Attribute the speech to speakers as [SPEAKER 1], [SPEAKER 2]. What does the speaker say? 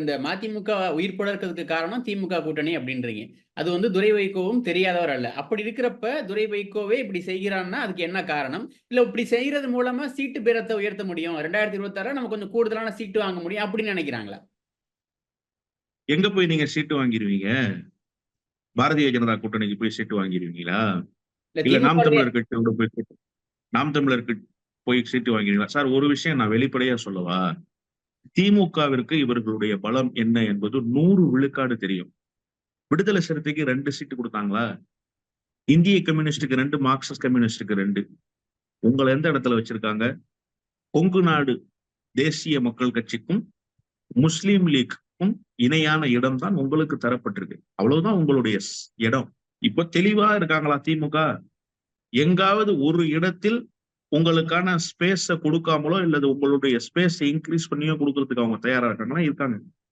[SPEAKER 1] இந்த மதிமுக உயிர்ப்போட இருக்கிறதுக்கு காரணம் திமுக கூட்டணி அப்படின்றீங்க. அது வந்து துரை வைகோவும் தெரியாதவர் அல்ல. அப்படி இருக்கிறப்ப துரை வைகோவே இப்படி செய்கிறான்னா, அதுக்கு என்ன காரணம்? இல்ல இப்படி செய்றது மூலமா சீட்டு பேரத்த உயர்த்த முடியும். 2026ல நம்ம கொஞ்சம் கூடுதலான சீட்டு வாங்க முடியும் அப்படின்னு நினைக்கிறாங்களா?
[SPEAKER 2] எங்க போய் நீங்க சீட்டு வாங்கிருவீங்க? பாரதிய ஜனதா கூட்டணிக்கு போய் சீட்டு வாங்கிருவீங்களா?
[SPEAKER 1] இல்ல
[SPEAKER 2] இல்ல நாம்
[SPEAKER 1] திமுகவுடைய
[SPEAKER 2] தமிழர் கட்சியோட போய் நாம் தமிழர் போய் சீட்டு வாங்கிருவீங்களா? சார் ஒரு விஷயம் நான் வெளிப்படையா சொல்லவா? திமுகவிற்கு இவர்களுடைய பலம் என்ன என்பது 100 விழுக்காடு தெரியும். விடுதலை சிறுத்தைக்கு 2 சீட்டு குடுத்தாங்களா? இந்திய கம்யூனிஸ்டுக்கு 2, மார்க்சிஸ்ட் கம்யூனிஸ்டுக்கு 2. உங்கள எந்த இடத்துல வச்சிருக்காங்க? கொங்கு நாடு தேசிய மக்கள் கட்சிக்கும், முஸ்லீம் லீக்குக்கும் இணையான இடம் தான் உங்களுக்கு தரப்பட்டிருக்கு. அவ்வளவுதான் உங்களுடைய இடம். இப்ப தெளிவா இருக்காங்களா திமுக? எங்காவது ஒரு இடத்தில் உங்களுக்கான ஸ்பேஸ கொடுக்காமலோ இல்லது உங்களுடைய ஸ்பேஸ் இன்கிரீஸ் பண்ணியோ கொடுக்கறதுக்கு அவங்க தயாரா இருக்காங்கன்னா இருக்காங்க.